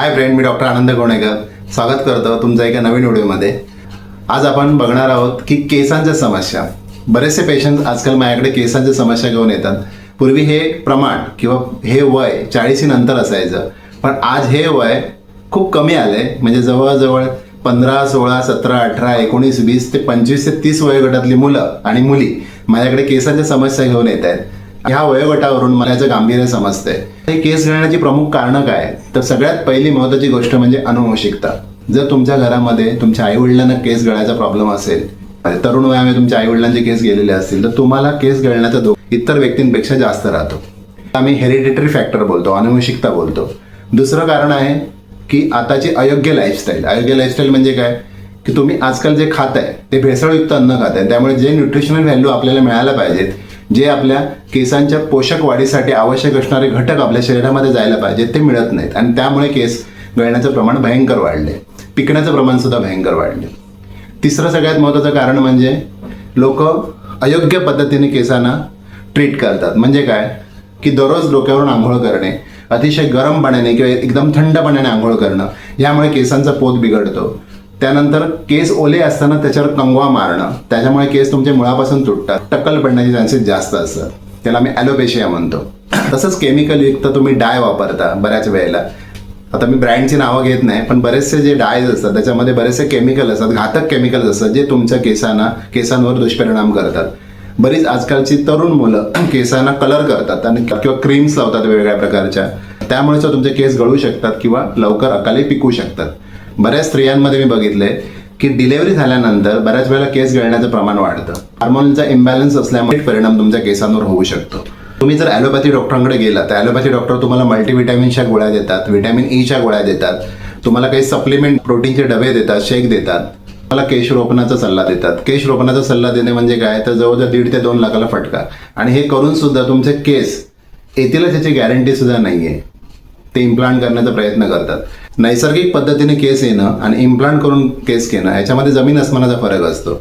Hi friend, मी doctor आनंद गोणेकर स्वागत करतो तुमचं एका नवीन व्हिडिओमध्ये। आज आपण बघणार आहोत की केसांच्या समस्या। बरेचसे पेशंट आजकाल माझ्याकडे केसांच्या समस्या घेऊन येतात। पूर्वी हे प्रमाण किंवा हे वय 40 नंतर असायचं, पण आज हे वय खूप कमी आलंय। म्हणजे जवळजवळ 15, 16, 17, 18, 19, 20 ते 25 ते 30 वयोगटातली मुलं आणि मुली माझ्याकडे केसांच्या समस्या घेऊन येत आहेत। ह्या वयोगटावरून मला याचं गांभीर्य समजतंय। हे केस गळण्याची प्रमुख कारणं काय आहेत? तर सगळ्यात पहिली महत्त्वाची गोष्ट म्हणजे अनुवंशिकता। जर तुमच्या घरामध्ये तुमच्या आईवडिलांना केस गळायचा प्रॉब्लेम असेल, तरुण वयामध्ये तुमच्या आईवडिलांचे केस गेलेले असतील, तर तुम्हाला केस गळण्याचा धोका इतर व्यक्तींपेक्षा जास्त राहतो। आम्ही हेरिडिटरी फॅक्टर बोलतो, अनुवंशिकता बोलतो। दुसरं कारण आहे की आताची अयोग्य लाईफस्टाईल। अयोग्य लाईफस्टाईल म्हणजे काय की तुम्ही आजकाल जे खाताय ते भेसळयुक्त अन्न खाताय, त्यामुळे जे न्यूट्रिशनल व्हॅल्यू आपल्याला मिळायला पाहिजेत, जे आपल्या केसांच्या पोषक वाढीसाठी आवश्यक असणारे घटक आपल्या शरीरामध्ये जायला पाहिजेत, ते मिळत नाहीत आणि त्यामुळे केस गळण्याचं प्रमाण भयंकर वाढले, पिकण्याचं प्रमाण सुद्धा भयंकर वाढले। तिसरं सगळ्यात महत्त्वाचं कारण म्हणजे लोक अयोग्य पद्धतीने केसांना ट्रीट करतात। म्हणजे काय की दररोज डोक्यावरून आंघोळ करणे, अतिशय गरम पाण्याने किंवा एकदम थंड पाण्याने आंघोळ करणं, यामुळे केसांचा पोत बिघडतो। त्यानंतर केस ओले असताना त्याच्यावर कंगवा मारणं, त्याच्यामुळे केस तुमच्या मुळापासून तुटतात, टक्कल पडण्याचे चान्सेस जास्त असतात। त्याला आम्ही ॲलोपेशिया म्हणतो। तसंच केमिकल युक्त तुम्ही डाय वापरता बऱ्याच वेळेला। आता मी ब्रँडची नावं घेत नाही, पण बरेचसे जे डायज असतात त्याच्यामध्ये बरेचसे केमिकल असतात, घातक केमिकल्स असतात, जे तुमच्या केसांवर दुष्परिणाम करतात। बरीच आजकालची तरुण मुलं केसांना कलर करतात आणि किंवा क्रीम्स लावतात वेगवेगळ्या प्रकारच्या, त्यामुळे तुमचे केस गळू शकतात किंवा लवकर अकाली पिकू शकतात। बऱ्याच स्त्रियांमध्ये मी बघितलंय की डिलिव्हरी झाल्यानंतर बऱ्याच वेळेला केस गळण्याचं प्रमाण वाढतं। हार्मोनचा इम्बॅलन्स असल्यामुळे परिणाम तुमच्या केसांवर होऊ शकतो। तुम्ही जर ॲलोपॅथी डॉक्टरांकडे गेला तर ॲलोपॅथी डॉक्टर तुम्हाला मल्टीव्हिटॅमिनच्या गोळ्या देतात, व्हिटॅमिन ईच्या गोळ्या देतात, तुम्हाला काही सप्लिमेंट प्रोटीनचे डबे देतात, शेक देतात, तुम्हाला केश रोपणाचा सल्ला देतात। केश रोपणाचा सल्ला देणे म्हणजे काय तर जवळजवळ 1.5 ते 2 लाखाला फटका, आणि हे करून सुद्धा तुमचे केस येतीलच याची गॅरंटी सुद्धा नाहीये। ते इम्प्लांट करण्याचा प्रयत्न करतात। नैसर्गिक पद्धतीने केस येणं आणि इम्प्लांट करून केस घेणं याच्यामध्ये जमीन अस्मानाचा फरक असतो।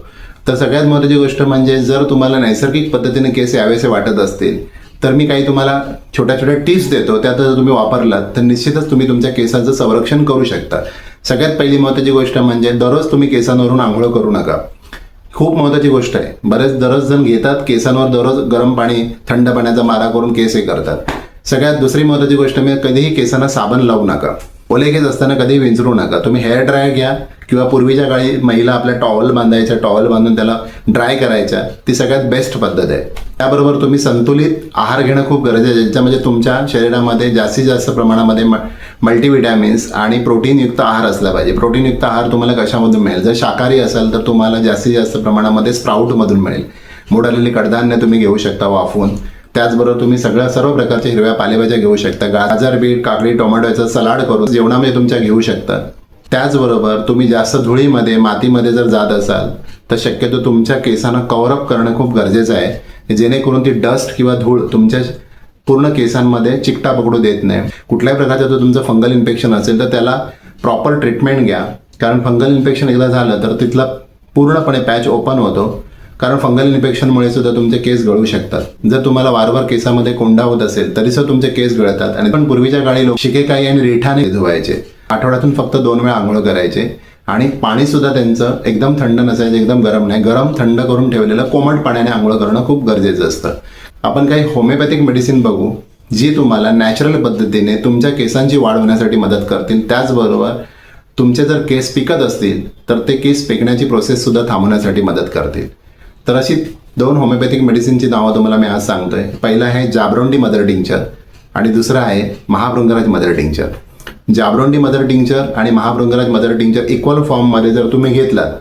तर सगळ्यात महत्त्वाची गोष्ट म्हणजे जर तुम्हाला नैसर्गिक पद्धतीने केस यावेसे वाटत असतील तर मी काही तुम्हाला छोट्या छोट्या टिप्स देतो, त्यात जर तुम्ही वापरलात तर निश्चितच तुम्ही तुमच्या केसांचं संरक्षण करू शकता। सगळ्यात पहिली महत्त्वाची गोष्ट म्हणजे दररोज तुम्ही केसांवरून आंघोळ करू नका। खूप महत्त्वाची गोष्ट आहे। बरेच जण घेतात केसांवर दररोज गरम पाणी, थंड पाण्याचा मारा करून केस हे करतात। सगळ्यात दुसरी महत्त्वाची गोष्ट म्हणजे कधीही केसांना साबण लावू नका। ओले केस असताना कधीही विंचरू नका। तुम्ही हेअर ड्रायर घ्या किंवा पूर्वीच्या काळी महिला आपल्या टॉवल बांधायच्या, टॉवल बांधून त्याला ड्राय करायच्या, ती सगळ्यात बेस्ट पद्धत आहे। त्याबरोबर तुम्ही संतुलित आहार घेणं खूप गरजेचं आहे, ज्याच्यामध्ये तुमच्या शरीरामध्ये जास्तीत जास्त प्रमाणामध्ये मल्टीव्हिटॅमिन्स आणि प्रोटीनयुक्त आहार असला पाहिजे। प्रोटीनयुक्त आहार तुम्हाला कशामधून मिळेल? जर शाकाहारी असाल तर तुम्हाला जास्तीत जास्त प्रमाणामध्ये स्प्राऊटमधून मिळेल। मोड आलेली कडधान्य तुम्ही घेऊ शकता वाफवून। त्याचबरोबर तुम्ही सर्व प्रकारच्या हिरव्या पालेभाज्या घेऊ शकता। गाजर, बीट, काकडी, टोमॅटो याचं सलाड करून जेवणामध्ये तुमच्या घेऊ शकता। त्याचबरोबर तुम्ही जास्त धुळीमध्ये, मातीमध्ये जर जात असाल तर शक्यतो तुमच्या केसांना कव्हर अप करणं खूप गरजेचं आहे, जेणेकरून ती डस्ट किंवा धूळ तुमच्या पूर्ण केसांमध्ये चिकटा पकडू देत नाही। कुठल्याही प्रकारचं जर तुमचं फंगल इन्फेक्शन असेल तर त्याला प्रॉपर ट्रीटमेंट घ्या, कारण फंगल इन्फेक्शन एकदा झालं तर तिथला पूर्णपणे पॅच ओपन होतो, कारण फंगल इन्फेक्शनमुळे सुद्धा तुमचे केस गळू शकतात। जर तुम्हाला वारंवार केसामध्ये कोंडा होत असेल तरी सुद्धा तुमचे केस गळतात। आणि पण पूर्वीच्या काळी लोक शिकेकाई आणि रिठाने धुवायचे, आठवड्यातून फक्त 2 वेळा आंघोळ करायचे, आणि पाणी सुद्धा त्यांचं एकदम थंड नसायचं, एकदम गरम नाही, गरम थंड करून ठेवलेलं कोमट पाण्याने आंघोळ करणं खूप गरजेचं असतं। आपण काही होमिओपॅथिक मेडिसिन बघू जी तुम्हाला नॅचरल पद्धतीने तुमच्या केसांची वाढ होण्यासाठी मदत करतील। त्याचबरोबर तुमचे जर केस पिकत असतील तर ते केस पिकण्याची प्रोसेस सुद्धा थांबवण्यासाठी मदत करतील। तर अशी 2 होमिओपॅथिक मेडिसिनची नावं तुम्हाला मी आज सांगतोय। पहिलं आहे जाब्रोंडी मदर टिंक्चर आणि दुसरं आहे महाभृंगराज मदर टिंक्चर। जाब्रोंडी मदर टिंक्चर आणि महाभृंगराज मदर टिंक्चर इक्वल फॉर्ममध्ये जर तुम्ही घेतलात,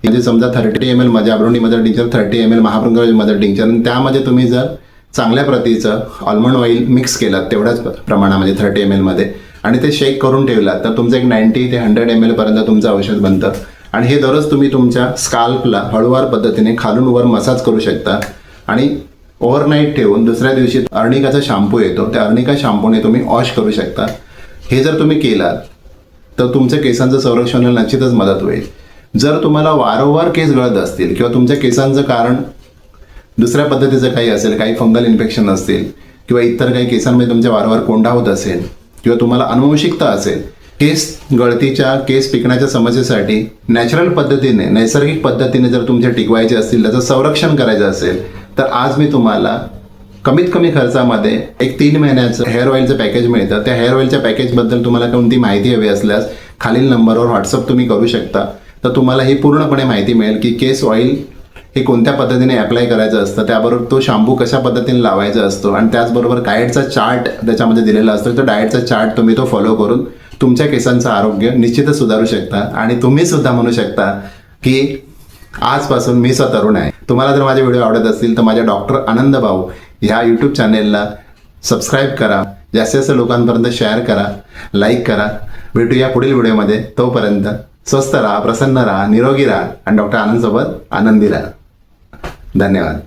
म्हणजे समजा 30 ml jaborandi mother tincture, 30 ml Mahabhringraj mother tincture, आणि त्यामध्ये तुम्ही जर चांगल्या प्रतीचं आल्मंड ऑइल मिक्स केलात तेवढ्याच प्रमाणामध्ये 30 ml मध्ये, आणि ते शेक करून ठेवलात तर तुमचं एक 90 ते 100 ml पर्यंत तुमचं औषध बनतं। आणि हे दररोज तुम्ही तुमच्या स्काल्पला हळूवार पद्धतीने खालून वर मसाज करू शकता, आणि ओव्हरनाईट ठेवून दुसऱ्या दिवशी अर्निकाचा शॅम्पू येतो, त्या अर्निका शॅम्पूने तुम्ही वॉश करू शकता। हे जर तुम्ही केलात तर तुमच्या केसांचं संरक्षणाला निश्चितच मदत होईल। जर तुम्हाला वारंवार केस गळत असतील किंवा तुमच्या केसांचं कारण दुसऱ्या पद्धतीचं काही असेल, काही फंगल इन्फेक्शन असतील किंवा इतर काही केसांमध्ये तुमच्या वारंवार कोंडा होत असेल किंवा तुम्हाला अनुवंशिकता असेल, केस गळतीच्या केस पिकण्याच्या समस्येसाठी नॅचरल पद्धतीने नैसर्गिक पद्धतीने जर तुमचे टिकवायचे असतील, त्याचं संरक्षण करायचं असेल, तर आज मी तुम्हाला कमीत कमी खर्चामध्ये एक 3 महिन्याचं हेअर ऑइलचं पॅकेज मिळतं. त्या हेअर ऑइलच्या पॅकेजबद्दल तुम्हाला कोणती माहिती हवी असल्यास खालील नंबरवर व्हॉट्सअप तुम्ही करू शकता. तर तुम्हाला ही पूर्णपणे माहिती मिळेल की केस ऑइल हे कोणत्या पद्धतीने अप्लाय करायचं असतं, त्याबरोबर तो शॅम्पू कशा पद्धतीने लावायचा असतो आणि त्याचबरोबर डाएटचा चार्ट त्याच्यामध्ये दिलेला असतो. तो डाएटचा चार्ट तुम्ही तो फॉलो करून तुमच्या केसांचं आरोग्य निश्चितच सुधारू शकता. आणि तुम्ही सुद्धा म्हणू शकता की आजपासून मी स्वतः तरुण आहे. तुम्हाला जर माझे व्हिडिओ आवडत असतील तर माझ्या डॉक्टर आनंद भाऊ ह्या यूट्यूब चॅनेलला सबस्क्राईब करा, जास्तीत जास्त लोकांपर्यंत शेअर करा, लाईक करा. भेटूया पुढील व्हिडिओमध्ये. तोपर्यंत स्वस्थ राहा, प्रसन्न राहा, निरोगी राहा आणि डॉक्टर आनंद सोबत आनंदी राहा. धन्यवाद.